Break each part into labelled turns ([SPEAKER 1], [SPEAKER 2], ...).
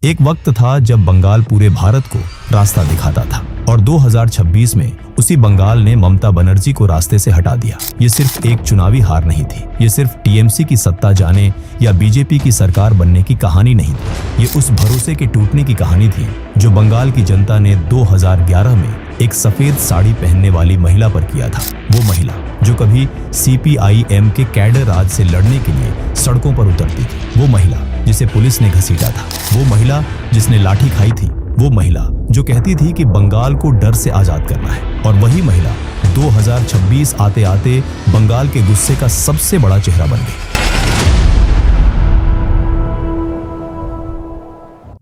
[SPEAKER 1] एक वक्त था जब बंगाल पूरे भारत को रास्ता दिखाता था और 2026 में उसी बंगाल ने ममता बनर्जी को रास्ते से हटा दिया। ये सिर्फ एक चुनावी हार नहीं थी, ये सिर्फ टीएमसी की सत्ता जाने या बीजेपी की सरकार बनने की कहानी नहीं थी। ये उस भरोसे के टूटने की कहानी थी जो बंगाल की जनता ने 2011 में एक सफेद साड़ी पहनने वाली महिला पर किया था। वो महिला जो कभी सीपीआईएम के कैडर राज से लड़ने के लिए सड़कों पर उतरती थी, वो महिला जिसे पुलिस ने घसीटा था, वो महिला जिसने लाठी खाई थी, वो महिला जो कहती थी कि बंगाल को डर से आजाद करना है। और वही महिला 2026 आते आते बंगाल के गुस्से का सबसे बड़ा चेहरा बन गई।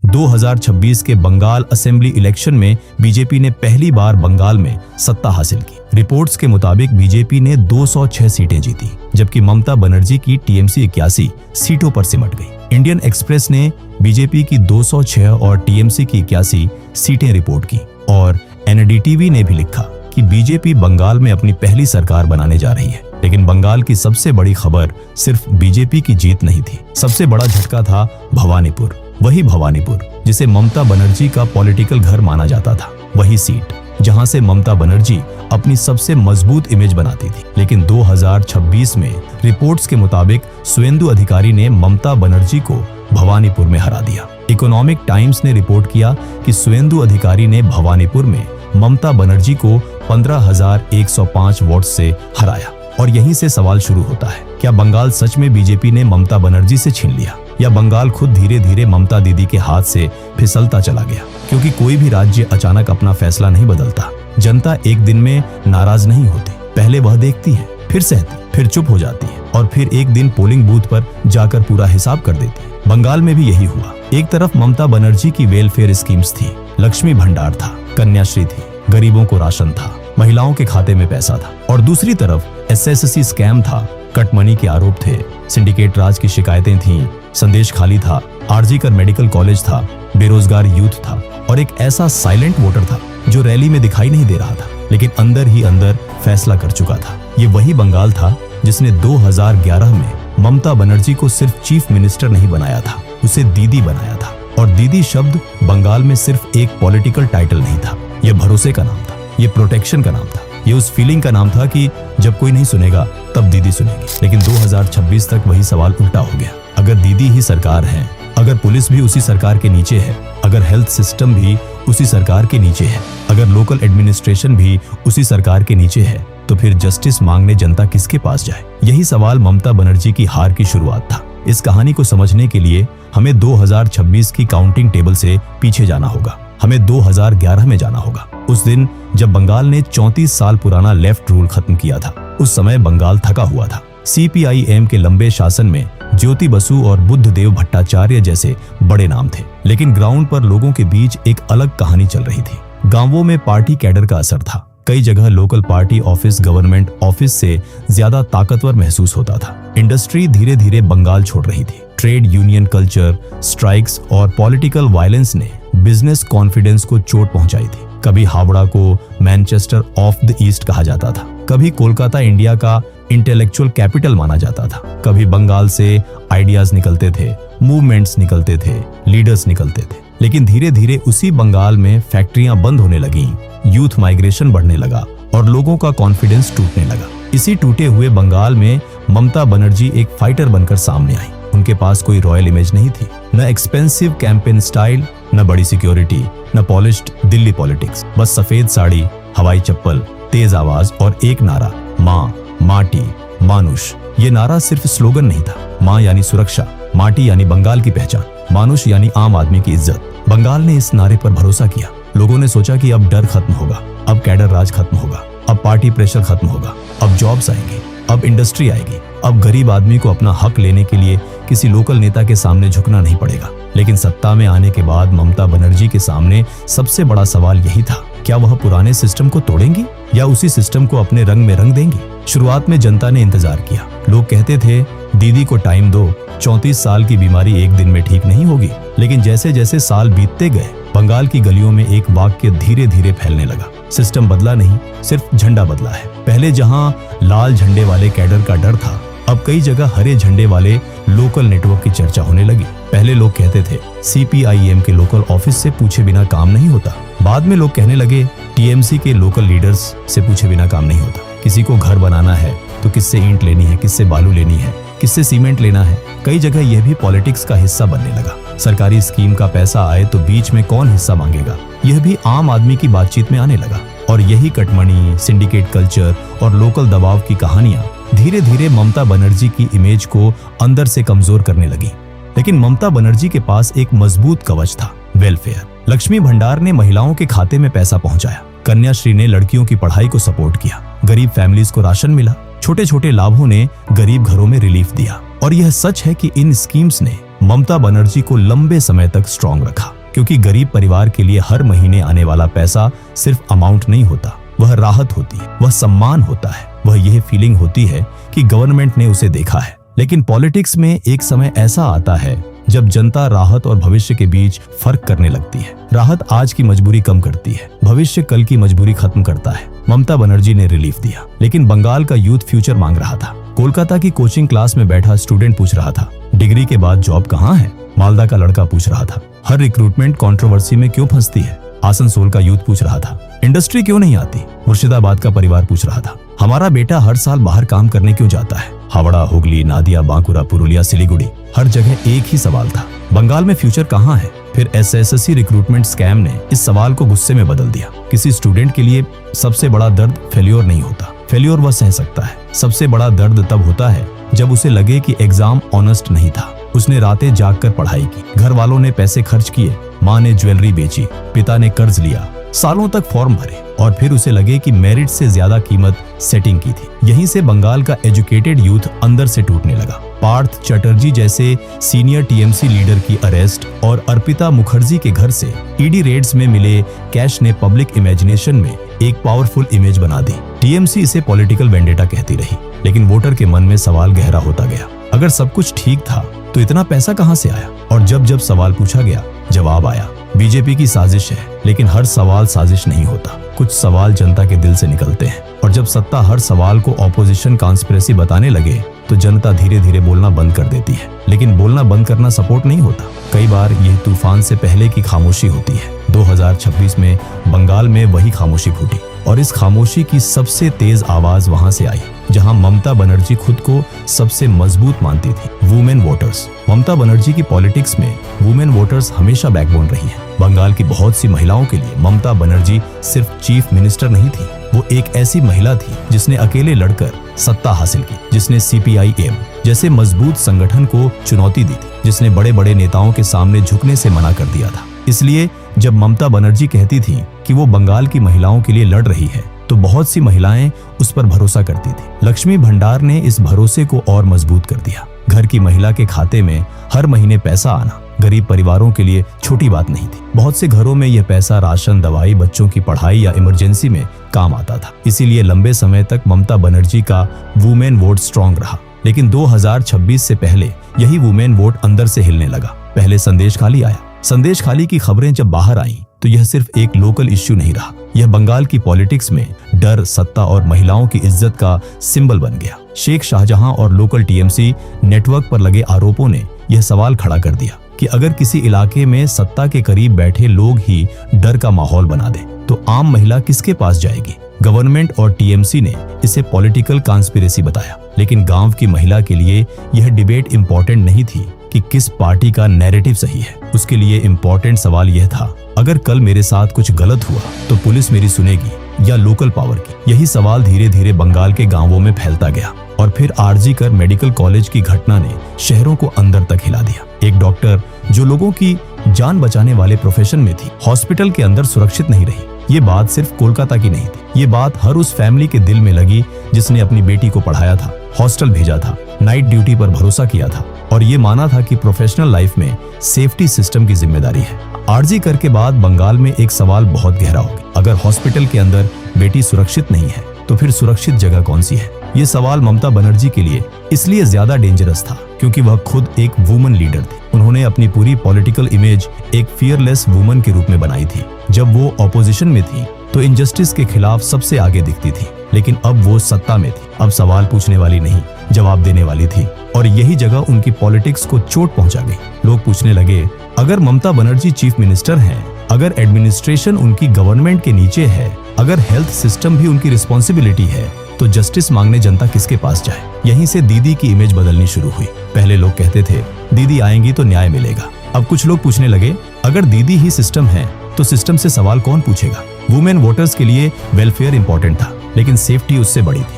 [SPEAKER 1] 2026 के बंगाल असेंबली इलेक्शन में बीजेपी ने पहली बार बंगाल में सत्ता हासिल की। रिपोर्ट्स के मुताबिक बीजेपी ने 206 सीटें जीती, जबकि ममता बनर्जी की टीएमसी 81 सीटों पर सिमट गई। इंडियन एक्सप्रेस ने बीजेपी की 206 और टीएमसी की 81 सीटें रिपोर्ट की और एनडीटीवी ने भी लिखा कि बीजेपी बंगाल में अपनी पहली सरकार बनाने जा रही है। लेकिन बंगाल की सबसे बड़ी खबर सिर्फ बीजेपी की जीत नहीं थी, सबसे बड़ा झटका था भवानीपुर। वही भवानीपुर जिसे ममता बनर्जी का पॉलिटिकल घर माना जाता था, वही सीट जहां से ममता बनर्जी अपनी सबसे मजबूत इमेज बनाती थी। लेकिन 2026 में रिपोर्ट्स के मुताबिक सुवेंदु अधिकारी ने ममता बनर्जी को भवानीपुर में हरा दिया। इकोनॉमिक टाइम्स ने रिपोर्ट किया कि सुवेंदु अधिकारी ने भवानीपुर में ममता बनर्जी को 15,105 वोट से हराया। और यहीं से सवाल शुरू होता है, क्या बंगाल सच में बीजेपी ने ममता बनर्जी से छीन लिया, या बंगाल खुद धीरे धीरे ममता दीदी के हाथ से फिसलता चला गया? क्योंकि कोई भी राज्य अचानक अपना फैसला नहीं बदलता। जनता एक दिन में नाराज नहीं होती, पहले वह देखती है, फिर सहती, फिर चुप हो जाती है और फिर एक दिन पोलिंग बूथ पर जाकर पूरा हिसाब कर देती है। बंगाल में भी यही हुआ। एक तरफ ममता बनर्जी की वेलफेयर स्कीम्स थी, लक्ष्मी भंडार था, कन्याश्री थी, गरीबों को राशन था, महिलाओं के खाते में पैसा था, और दूसरी तरफ एसएससी स्कैम था, कट मनी के आरोप थे, सिंडिकेट राज की शिकायतें थीं, संदेश खाली था, आरजीकर मेडिकल कॉलेज था, बेरोजगार यूथ था और एक ऐसा साइलेंट वोटर था जो रैली में दिखाई नहीं दे रहा था लेकिन अंदर ही अंदर फैसला कर चुका था। ये वही बंगाल था जिसने 2011 में ममता बनर्जी को सिर्फ चीफ मिनिस्टर नहीं बनाया था, उसे दीदी बनाया था। और दीदी शब्द बंगाल में सिर्फ एक पॉलिटिकल टाइटल नहीं था, यह भरोसे का नाम था, ये प्रोटेक्शन का नाम था, ये उस फीलिंग का नाम था कि जब कोई नहीं सुनेगा तब दीदी सुनेगी। लेकिन 2026 तक वही सवाल उल्टा हो गया। अगर दीदी ही सरकार है, अगर पुलिस भी उसी सरकार के नीचे है, अगर हेल्थ सिस्टम भी उसी सरकार के नीचे है, अगर लोकल एडमिनिस्ट्रेशन भी उसी सरकार के नीचे है, तो फिर जस्टिस मांगने जनता किसके पास जाए? यही सवाल ममता बनर्जी की हार की शुरुआत था। इस कहानी को समझने के लिए हमें 2026 की काउंटिंग टेबल से पीछे जाना होगा। हमें 2011 में जाना होगा, उस दिन जब बंगाल ने 34 साल पुराना लेफ्ट रूल खत्म किया था। उस समय बंगाल थका हुआ था। सीपीआईएम के लंबे शासन में ज्योति बसु और बुद्धदेव भट्टाचार्य जैसे बड़े नाम थे, लेकिन ग्राउंड पर लोगों के बीच एक अलग कहानी चल रही थी। गांवों में पार्टी कैडर का असर था। कई जगह local party office government office से ज्यादा ताकतवर महसूस होता था। इंडस्ट्री धीरे धीरे बंगाल छोड़ रही थी। ट्रेड यूनियन कल्चर, स्ट्राइक्स और पॉलिटिकल वायलेंस ने बिजनेस कॉन्फिडेंस को चोट पहुंचाई थी। कभी हावड़ा को मैनचेस्टर ऑफ द ईस्ट कहा जाता था, कभी कोलकाता इंडिया का इंटेलेक्चुअल कैपिटल माना जाता था। कभी बंगाल से आइडियाज निकलते थे, मूवमेंट्स निकलते थे, लीडर्स निकलते थे। लेकिन धीरे धीरे उसी बंगाल में फैक्ट्रियां बंद होने लगीं, यूथ माइग्रेशन बढ़ने लगा और लोगों का कॉन्फिडेंस टूटने लगा। इसी टूटे हुए बंगाल में ममता बनर्जी एक फाइटर बनकर सामने आई। उनके पास कोई रॉयल इमेज नहीं थी, न एक्सपेंसिव कैंपेन स्टाइल, न बड़ी सिक्योरिटी, न पॉलिश्ड दिल्ली पॉलिटिक्स। बस सफेद साड़ी, हवाई चप्पल, तेज आवाज और एक नारा, माँ, माटी, मानुष। ये नारा सिर्फ स्लोगन नहीं था। माँ यानी सुरक्षा, माटी यानी बंगाल की पहचान, मानुष यानी आम आदमी की इज्जत। बंगाल ने इस नारे पर भरोसा किया। लोगों ने सोचा कि अब डर खत्म होगा, अब कैडर राज खत्म होगा, अब पार्टी प्रेशर खत्म होगा, अब जॉब्स आएंगे, अब इंडस्ट्री आएगी, अब गरीब आदमी को अपना हक लेने के लिए किसी लोकल नेता के सामने झुकना नहीं पड़ेगा। लेकिन सत्ता में आने के बाद ममता बनर्जी के सामने सबसे बड़ा सवाल यही था, क्या वह पुराने सिस्टम को तोड़ेंगी या उसी सिस्टम को अपने रंग में रंग देंगी? शुरुआत में जनता ने इंतजार किया। लोग कहते थे दीदी को टाइम दो, 34 साल की बीमारी एक दिन में ठीक नहीं होगी। लेकिन जैसे जैसे साल बीतते गए, बंगाल की गलियों में एक वाक्य धीरे धीरे फैलने लगा, सिस्टम बदला नहीं, सिर्फ झंडा बदला है। पहले जहां लाल झंडे वाले कैडर का डर था, अब कई जगह हरे झंडे वाले लोकल नेटवर्क की चर्चा होने लगी। पहले लोग कहते थे CPIM के लोकल ऑफिस से पूछे बिना काम नहीं होता। बाद में लोग कहने लगे TMC के लोकल लीडर्स से पूछे बिना काम नहीं होता। किसी को घर बनाना है तो किससे ईंट लेनी है, किससे बालू लेनी है, किससे सीमेंट लेना है। कई जगह यह भी पॉलिटिक्स का हिस्सा बनने लगा। सरकारी स्कीम का पैसा आए तो बीच में कौन हिस्सा मांगेगा, यह भी आम आदमी की बातचीत में आने लगा। और यही कटमनी, सिंडिकेट कल्चर और लोकल दबाव की कहानियां धीरे धीरे ममता बनर्जी की इमेज को अंदर से कमजोर करने लगी। लेकिन ममता बनर्जी के पास एक मजबूत कवच था, वेलफेयर। लक्ष्मी भंडार ने महिलाओं के खाते में पैसा पहुंचाया। कन्याश्री ने लड़कियों की पढ़ाई को सपोर्ट किया। गरीब फैमिलीज को राशन मिला। छोटे छोटे लाभों ने गरीब घरों में रिलीफ दिया। और यह सच है कि इन स्कीम्स ने ममता बनर्जी को लंबे समय तक स्ट्रांग रखा, क्योंकि गरीब परिवार के लिए हर महीने आने वाला पैसा सिर्फ अमाउंट नहीं होता, वह राहत होती है, वह सम्मान होता है, वह यह फीलिंग होती है कि गवर्नमेंट ने उसे देखा है। लेकिन पॉलिटिक्स में एक समय ऐसा आता है जब जनता राहत और भविष्य के बीच फर्क करने लगती है। राहत आज की मजबूरी कम करती है, भविष्य कल की मजबूरी खत्म करता है। ममता बनर्जी ने रिलीफ दिया, लेकिन बंगाल का यूथ फ्यूचर मांग रहा था। कोलकाता की कोचिंग क्लास में बैठा स्टूडेंट पूछ रहा था, डिग्री के बाद जॉब कहाँ है? मालदा का लड़का पूछ रहा था, हर रिक्रूटमेंट कंट्रोवर्सी में क्यों फंसती है? आसनसोल का यूथ पूछ रहा था, इंडस्ट्री क्यों नहीं आती? मुर्शिदाबाद का परिवार पूछ रहा था, हमारा बेटा हर साल बाहर काम करने क्यों जाता है? हावड़ा, हुगली, नादिया, बांकुरा, पुरुलिया, सिलीगुड़ी, हर जगह एक ही सवाल था, बंगाल में फ्यूचर कहाँ है? फिर SSSC रिक्रूटमेंट स्कैम ने इस सवाल को गुस्से में बदल दिया। किसी स्टूडेंट के लिए सबसे बड़ा दर्द फेल्योर नहीं होता, फेल्योर वह सह सकता है। सबसे बड़ा दर्द तब होता है जब उसे लगे कि एग्जाम ऑनेस्ट नहीं था। उसने रातें जागकर पढ़ाई की, घर वालों ने पैसे खर्च किए, माँ ने ज्वेलरी बेची, पिता ने कर्ज लिया, सालों तक फॉर्म भरे, और फिर उसे लगे कि मेरिट से ज्यादा कीमत सेटिंग की थी। यहीं से बंगाल का एजुकेटेड यूथ अंदर से टूटने लगा। पार्थ चटर्जी जैसे सीनियर TMC लीडर की अरेस्ट और अर्पिता मुखर्जी के घर से ED रेड्स में मिले कैश ने पब्लिक इमेजिनेशन में एक पावरफुल इमेज बना दी। TMC इसे पॉलिटिकल वेंडेटा कहती रही, लेकिन वोटर के मन में सवाल गहरा होता गया, अगर सब कुछ ठीक था तो इतना पैसा कहां से आया? और जब जब सवाल पूछा गया, जवाब आया, बीजेपी की साजिश है। लेकिन हर सवाल साजिश नहीं होता, कुछ सवाल जनता के दिल से निकलते हैं। और जब सत्ता हर सवाल को ऑपोजिशन कॉन्स्पिरेसी बताने लगे तो जनता धीरे धीरे बोलना बंद कर देती है। लेकिन बोलना बंद करना सपोर्ट नहीं होता, कई बार यह तूफान से पहले की खामोशी होती है। 2026 में बंगाल में वही खामोशी फूटी, और इस खामोशी की सबसे तेज आवाज वहां से आई जहां ममता बनर्जी खुद को सबसे मजबूत मानती थी, वुमेन वोटर्स। ममता बनर्जी की पॉलिटिक्स में वुमेन वोटर्स हमेशा बैकबोन रही है। बंगाल की बहुत सी महिलाओं के लिए ममता बनर्जी सिर्फ चीफ मिनिस्टर नहीं थी, वो एक ऐसी महिला थी जिसने अकेले लड़कर सत्ता हासिल की, जिसने CPIM जैसे मजबूत संगठन को चुनौती दी थी, जिसने बड़े बड़े नेताओं के सामने झुकने से मना कर दिया था। इसलिए जब ममता बनर्जी कहती थी कि वो बंगाल की महिलाओं के लिए लड़ रही है, तो बहुत सी महिलाएं उस पर भरोसा करती थी। लक्ष्मी भंडार ने इस भरोसे को और मजबूत कर दिया। घर की महिला के खाते में हर महीने पैसा आना गरीब परिवारों के लिए छोटी बात नहीं थी। बहुत से घरों में यह पैसा राशन, दवाई, बच्चों की पढ़ाई या इमरजेंसी में काम आता था। इसीलिए लंबे समय तक ममता बनर्जी का वुमेन वोट स्ट्रांग रहा। लेकिन 2026 से पहले यही वुमेन वोट अंदर से हिलने लगा। पहले संदेश खाली आया। संदेश खाली की खबरें जब बाहर आईं, तो यह सिर्फ एक लोकल इश्यू नहीं रहा, यह बंगाल की पॉलिटिक्स में डर, सत्ता और महिलाओं की इज्जत का सिंबल बन गया। शेख शाहजहां और लोकल TMC नेटवर्क पर लगे आरोपों ने यह सवाल खड़ा कर दिया कि अगर किसी इलाके में सत्ता के करीब बैठे लोग ही डर का माहौल बना दे, तो आम महिला किसके पास जाएगी? गवर्नमेंट और TMC ने इसे पॉलिटिकल कॉन्स्पिरेसी बताया, लेकिन गांव की महिला के लिए यह डिबेट इंपॉर्टेंट नहीं थी कि किस पार्टी का नैरेटिव सही है। उसके लिए इंपॉर्टेंट सवाल यह था, अगर कल मेरे साथ कुछ गलत हुआ तो पुलिस मेरी सुनेगी या लोकल पावर की? यही सवाल धीरे धीरे बंगाल के गांवों में फैलता गया, और फिर RG कर मेडिकल कॉलेज की घटना ने शहरों को अंदर तक हिला दिया। एक डॉक्टर जो लोगों की जान बचाने वाले प्रोफेशन में थी, हॉस्पिटल के अंदर सुरक्षित नहीं रही। ये बात सिर्फ कोलकाता की नहीं थी, ये बात हर उस फैमिली के दिल में लगी जिसने अपनी बेटी को पढ़ाया था, हॉस्टल भेजा था, नाइट ड्यूटी पर भरोसा किया था, और ये माना था कि प्रोफेशनल लाइफ में सेफ्टी सिस्टम की जिम्मेदारी है। RG कर के बाद बंगाल में एक सवाल बहुत गहरा हो गया, अगर हॉस्पिटल के अंदर बेटी सुरक्षित नहीं है तो फिर सुरक्षित जगह कौन सी है? ये सवाल ममता बनर्जी के लिए इसलिए ज्यादा डेंजरस था क्योंकि वह खुद एक वुमन लीडर थी। उन्होंने अपनी पूरी पॉलिटिकल इमेज एक फियरलेस वुमन के रूप में बनाई थी। जब वो ऑपोजिशन में थी तो इनजस्टिस के खिलाफ सबसे आगे दिखती थी, लेकिन अब वो सत्ता में थी। अब सवाल पूछने वाली नहीं, जवाब देने वाली थी और यही जगह उनकी पॉलिटिक्स को चोट पहुंचा गई। लोग पूछने लगे, अगर ममता बनर्जी चीफ मिनिस्टर हैं, अगर एडमिनिस्ट्रेशन उनकी गवर्नमेंट के नीचे है, अगर हेल्थ सिस्टम भी उनकी रिस्पॉन्सिबिलिटी है, तो जस्टिस मांगने जनता किसके पास जाए? यहीं से दीदी की इमेज बदलनी शुरू हुई। पहले लोग कहते थे दीदी आएंगी तो न्याय मिलेगा। अब कुछ लोग पूछने लगे, अगर दीदी ही सिस्टम है तो सिस्टम से सवाल कौन पूछेगा? वुमेन वोटर्स के लिए वेलफेयर इंपॉर्टेंट था, लेकिन सेफ्टी उससे बड़ी थी।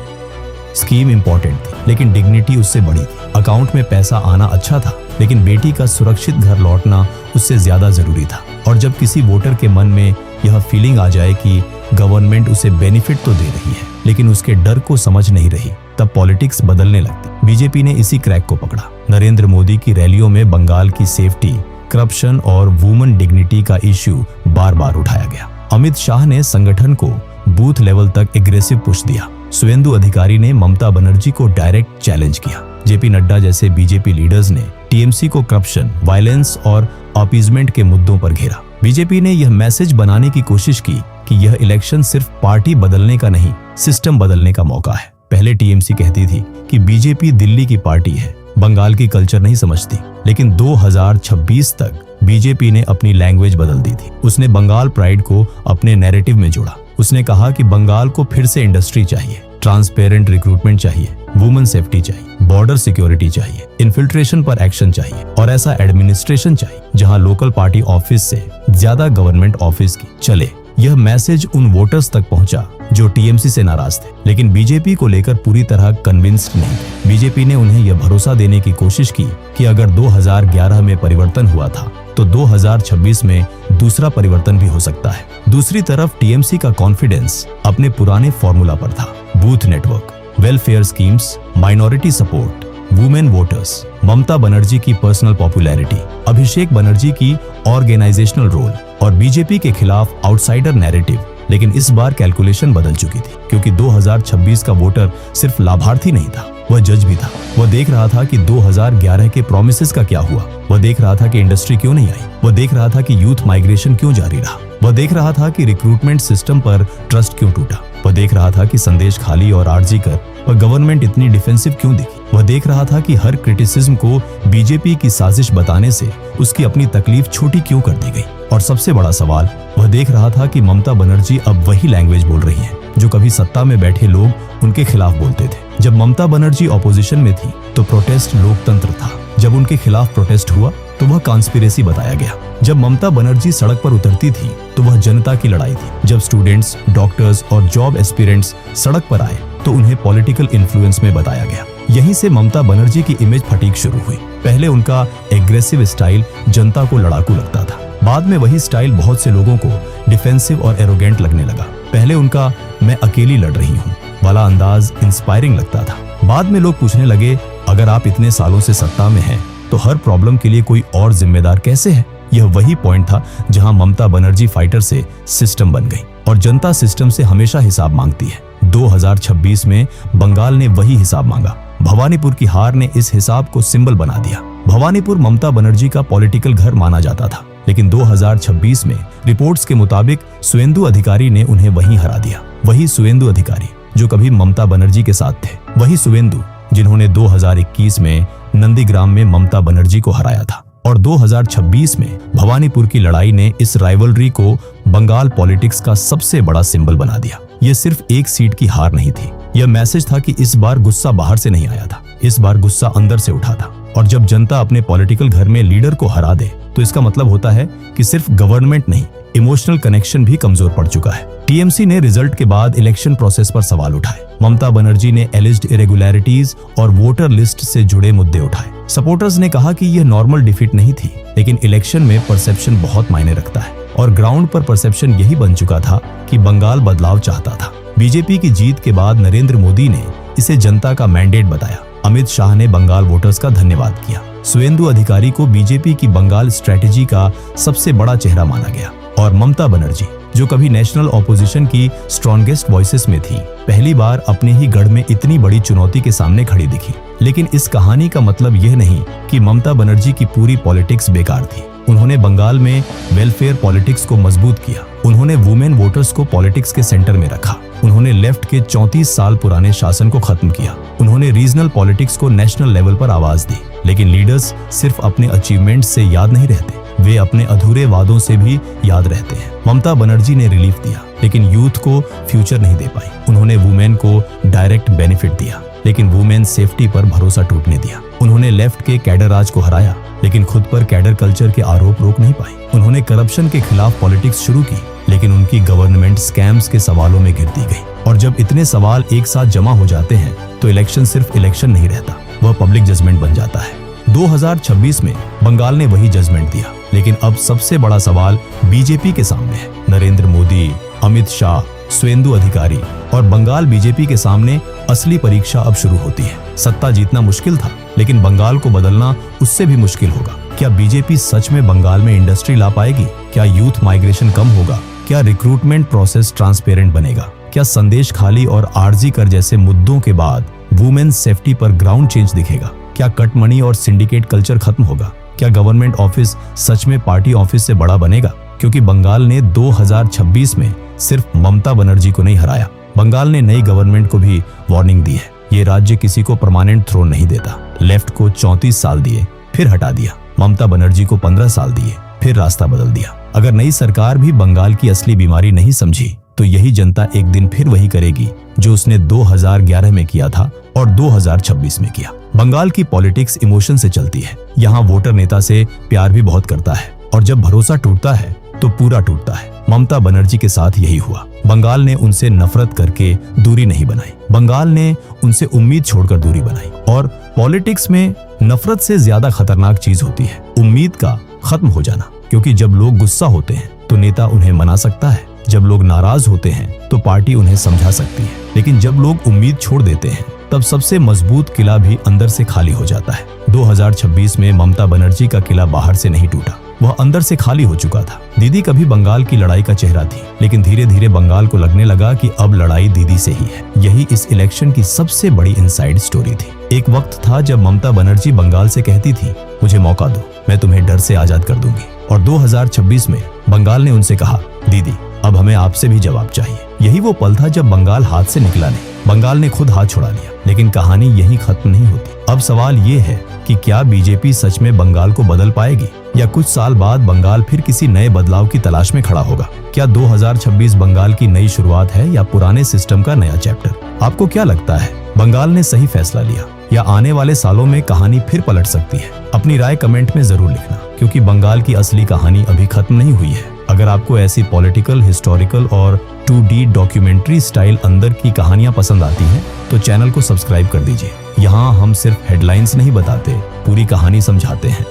[SPEAKER 1] स्कीम इंपॉर्टेंट थी, लेकिन डिग्निटी उससे बड़ी थी। अकाउंट में पैसा आना अच्छा था, लेकिन बेटी का सुरक्षित घर लौटना उससे ज्यादा जरूरी था। और जब किसी वोटर के मन में यह फीलिंग आ जाए कि गवर्नमेंट उसे बेनिफिट तो दे रही है, लेकिन उसके डर को समझ नहीं रही, तब पॉलिटिक्स बदलने लगती। बीजेपी ने इसी क्रैक को पकड़ा। नरेंद्र मोदी की रैलियों में बंगाल की सेफ्टी, करप्शन और वुमेन डिग्निटी का इश्यू बार बार उठाया गया। अमित शाह ने संगठन को बूथ लेवल तक एग्रेसिव पुश दिया। सुवेंदु अधिकारी ने ममता बनर्जी को डायरेक्ट चैलेंज किया। जेपी नड्डा जैसे बीजेपी लीडर्स ने टीएमसी को करप्शन, वायलेंस और अपीजमेंट के मुद्दों पर घेरा। बीजेपी ने यह मैसेज बनाने की कोशिश की कि यह इलेक्शन सिर्फ पार्टी बदलने का नहीं, सिस्टम बदलने का मौका है। पहले टीएमसी कहती थी कि बीजेपी दिल्ली की पार्टी है, बंगाल की कल्चर नहीं समझती, लेकिन 2026 तक बीजेपी ने अपनी लैंग्वेज बदल दी थी। उसने बंगाल प्राइड को अपने नैरेटिव में जोड़ा। उसने कहा कि बंगाल को फिर से इंडस्ट्री चाहिए, ट्रांसपेरेंट रिक्रूटमेंट चाहिए, वुमेन सेफ्टी चाहिए, बॉर्डर सिक्योरिटी चाहिए, इन्फिल्ट्रेशन पर एक्शन चाहिए और ऐसा एडमिनिस्ट्रेशन चाहिए जहां लोकल पार्टी ऑफिस से ज्यादा गवर्नमेंट ऑफिस की चले। यह मैसेज उन वोटर्स तक पहुंचा जो टीएमसी से नाराज थे, लेकिन बीजेपी को लेकर पूरी तरह कन्विंस्ड नहीं थे। बीजेपी ने उन्हें यह भरोसा देने की कोशिश की कि अगर 2011 में परिवर्तन हुआ था तो 2026 में दूसरा परिवर्तन भी हो सकता है। दूसरी तरफ टीएमसी का कॉन्फिडेंस अपने पुराने फॉर्मूला पर था। Booth network, welfare schemes, minority support, women voters, Mamata Banerjee की पर्सनल पॉपुलैरिटी, अभिषेक बनर्जी की ऑर्गेनाइजेशनल रोल और बीजेपी के खिलाफ आउटसाइडर नैरेटिव। लेकिन इस बार कैलकुलेशन बदल चुकी थी, क्योंकि 2026 का वोटर सिर्फ लाभार्थी नहीं था, वह जज भी था। वह देख रहा था कि 2011 के प्रोमिसेस का क्या हुआ। वह देख रहा था कि इंडस्ट्री क्यों नहीं आई। वह देख रहा था कि यूथ माइग्रेशन क्यों जारी रहा। वह देख रहा था कि रिक्रूटमेंट सिस्टम पर ट्रस्ट क्यों टूटा। वह देख रहा था कि संदेश खाली और आरजी कर पर गवर्नमेंट इतनी डिफेंसिव क्यों दिखी। वह देख रहा था कि हर क्रिटिसिज्म को बीजेपी की साजिश बताने से उसकी अपनी तकलीफ छोटी क्यों कर दी गई। और सबसे बड़ा सवाल, वह देख रहा था कि ममता बनर्जी अब वही लैंग्वेज बोल रही है जो कभी सत्ता में बैठे लोग उनके खिलाफ बोलते थे। जब ममता बनर्जी ऑपोजिशन में थी तो प्रोटेस्ट लोकतंत्र था। जब उनके खिलाफ प्रोटेस्ट हुआ तो वह कॉन्स्पिरेसी बताया गया। जब ममता बनर्जी सड़क पर उतरती थी तो वह जनता की लड़ाई थी। जब स्टूडेंट्स, डॉक्टर्स और जॉब एस्पिरेंट्स सड़क पर आए तो उन्हें पॉलिटिकल इन्फ्लुएंस में बताया गया। यहीं से ममता बनर्जी की इमेज फटीग शुरू हुई। पहले उनका एग्रेसिव स्टाइल जनता को लड़ाकू लगता था। बाद में वही स्टाइल बहुत से लोगों को डिफेंसिव और एरोगेंट लगने लगा। पहले उनका मैं अकेली लड़ रही हूँ वाला अंदाज इंस्पायरिंग लगता था। बाद में लोग पूछने लगे, अगर आप इतने सालों से सत्ता में हैं तो हर प्रॉब्लम के लिए कोई और जिम्मेदार कैसे है? यह वही पॉइंट था जहां ममता बनर्जी फाइटर से सिस्टम बन गई और जनता सिस्टम से हमेशा हिसाब मांगती है। 2026 में बंगाल ने वही हिसाब मांगा। भवानीपुर की हार ने इस हिसाब को सिंबल बना दिया। भवानीपुर ममता बनर्जी का पॉलिटिकल घर माना जाता था, लेकिन 2026 में रिपोर्ट्स के मुताबिक सुवेंदु अधिकारी ने उन्हें वहीं हरा दिया। वही सुवेंदु अधिकारी जो कभी ममता बनर्जी के साथ थे, वही सुवेंदु जिन्होंने 2021 में नंदीग्राम में ममता बनर्जी को हराया था। और 2026 में भवानीपुर की लड़ाई ने इस राइवलरी को बंगाल पॉलिटिक्स का सबसे बड़ा सिंबल बना दिया। यह सिर्फ एक सीट की हार नहीं थी, यह मैसेज था कि इस बार गुस्सा बाहर से नहीं आया था, इस बार गुस्सा अंदर से उठा था। और जब जनता अपने पॉलिटिकल घर में लीडर को हरा दे तो इसका मतलब होता है कि सिर्फ गवर्नमेंट नहीं, इमोशनल कनेक्शन भी कमजोर पड़ चुका है। टीएमसी ने रिजल्ट के बाद इलेक्शन प्रोसेस पर सवाल उठाए। ममता बनर्जी ने एलिज्ड इरेगुलरिटीज और वोटर लिस्ट से जुड़े मुद्दे उठाए। सपोर्टर्स ने कहा कि यह नॉर्मल डिफीट नहीं थी, लेकिन इलेक्शन में परसेप्शन बहुत मायने रखता है और ग्राउंड पर परसेप्शन यही बन चुका था कि बंगाल बदलाव चाहता था। बीजेपी की जीत के बाद नरेंद्र मोदी ने इसे जनता का मैंडेट बताया। अमित शाह ने बंगाल वोटर्स का धन्यवाद किया। सुवेंदु अधिकारी को बीजेपी की बंगाल स्ट्रेटेजी का सबसे बड़ा चेहरा माना गया। और ममता बनर्जी, जो कभी नेशनल ऑपोजिशन की स्ट्रॉन्गेस्ट वॉइसेस में थी, पहली बार अपने ही गढ़ में इतनी बड़ी चुनौती के सामने खड़ी दिखी। लेकिन इस कहानी का मतलब यह नहीं कि ममता बनर्जी की पूरी पॉलिटिक्स बेकार थी। उन्होंने बंगाल में वेलफेयर पॉलिटिक्स को मजबूत किया। उन्होंने वुमेन वोटर्स को पॉलिटिक्स के सेंटर में रखा। उन्होंने लेफ्ट के 34 साल पुराने शासन को खत्म किया। उन्होंने रीजनल पॉलिटिक्स को नेशनल लेवल पर आवाज दी। लेकिन लीडर्स सिर्फ अपने अचीवमेंट से याद नहीं रहते, वे अपने अधूरे वादों से भी याद रहते हैं। ममता बनर्जी ने रिलीफ दिया, लेकिन यूथ को फ्यूचर नहीं दे पाई। उन्होंने वुमेन को डायरेक्ट बेनिफिट दिया, लेकिन वुमेन सेफ्टी पर भरोसा टूटने दिया। उन्होंने लेफ्ट के कैडर राज को हराया, लेकिन खुद पर कैडर कल्चर के आरोप रोक नहीं पाई। उन्होंने करप्शन के खिलाफ पॉलिटिक्स शुरू की, लेकिन उनकी गवर्नमेंट स्कैम्स के सवालों में घिर दी गई। और जब इतने सवाल एक साथ जमा हो जाते हैं तो इलेक्शन सिर्फ इलेक्शन नहीं रहता, वह पब्लिक जजमेंट बन जाता है। 2026 में बंगाल ने वही जजमेंट दिया, लेकिन अब सबसे बड़ा सवाल बीजेपी के सामने है। नरेंद्र मोदी, अमित शाह, सुवेंदु अधिकारी और बंगाल बीजेपी के सामने असली परीक्षा अब शुरू होती है। सत्ता जीतना मुश्किल था, लेकिन बंगाल को बदलना उससे भी मुश्किल होगा। क्या बीजेपी सच में बंगाल में इंडस्ट्री ला पाएगी? क्या यूथ माइग्रेशन कम होगा? क्या रिक्रूटमेंट प्रोसेस ट्रांसपेरेंट बनेगा? क्या संदेश खाली और आरजी कर जैसे मुद्दों के बाद वुमेन सेफ्टी पर ग्राउंड चेंज दिखेगा? क्या कट मनी और सिंडिकेट कल्चर खत्म होगा? क्या गवर्नमेंट ऑफिस सच में पार्टी ऑफिस से बड़ा बनेगा? क्योंकि बंगाल ने 2026 में सिर्फ ममता बनर्जी को नहीं हराया, बंगाल ने नई गवर्नमेंट को भी वार्निंग दी है। ये राज्य किसी को परमानेंट थ्रोन नहीं देता। लेफ्ट को 34 साल दिए, फिर हटा दिया। ममता बनर्जी को 15 साल दिए, फिर रास्ता बदल दिया। अगर नई सरकार भी बंगाल की असली बीमारी नहीं समझी तो यही जनता एक दिन फिर वही करेगी जो उसने 2011 में किया था और 2026 में किया। बंगाल की पॉलिटिक्स इमोशन से चलती है। यहाँ वोटर नेता से प्यार भी बहुत करता है, और जब भरोसा टूटता है तो पूरा टूटता है। ममता बनर्जी के साथ यही हुआ। बंगाल ने उनसे नफरत करके दूरी नहीं बनाई, बंगाल ने उनसे उम्मीद छोड़कर दूरी बनाई। और पॉलिटिक्स में नफरत से ज्यादा खतरनाक चीज होती है उम्मीद का खत्म हो जाना। क्योंकि जब लोग गुस्सा होते हैं तो नेता उन्हें मना सकता है, जब लोग नाराज होते हैं तो पार्टी उन्हें समझा सकती है, लेकिन जब लोग उम्मीद छोड़ देते हैं तब सबसे मजबूत किला भी अंदर से खाली हो जाता है। 2026 में ममता बनर्जी का किला बाहर से नहीं टूटा, वह अंदर से खाली हो चुका था। दीदी कभी बंगाल की लड़ाई का चेहरा थी, लेकिन धीरे धीरे बंगाल को लगने लगा कि अब लड़ाई दीदी से ही है। यही इस इलेक्शन की सबसे बड़ी इनसाइड स्टोरी थी। एक वक्त था जब ममता बनर्जी बंगाल से कहती थी, मुझे मौका दो, मैं तुम्हें डर से आजाद कर दूंगी। और 2026 में बंगाल ने उनसे कहा, दीदी अब हमें आपसे भी जवाब चाहिए। यही वो पल था जब बंगाल हाथ से निकला नहीं, बंगाल ने खुद हाथ छुड़ा लिया। लेकिन कहानी यही खत्म नहीं होती। अब सवाल ये है कि क्या बीजेपी सच में बंगाल को बदल पाएगी, या कुछ साल बाद बंगाल फिर किसी नए बदलाव की तलाश में खड़ा होगा? क्या 2026 बंगाल की नई शुरुआत है या पुराने सिस्टम का नया चैप्टर? आपको क्या लगता है, बंगाल ने सही फैसला लिया या आने वाले सालों में कहानी फिर पलट सकती है? अपनी राय कमेंट में जरूर लिखना, क्योंकि बंगाल की असली कहानी अभी खत्म नहीं हुई है। अगर आपको ऐसी पॉलिटिकल, हिस्टोरिकल और 2D डॉक्यूमेंट्री स्टाइल अंदर की कहानियां पसंद आती हैं तो चैनल को सब्सक्राइब कर दीजिए। यहाँ हम सिर्फ हेडलाइंस नहीं बताते, पूरी कहानी समझाते हैं।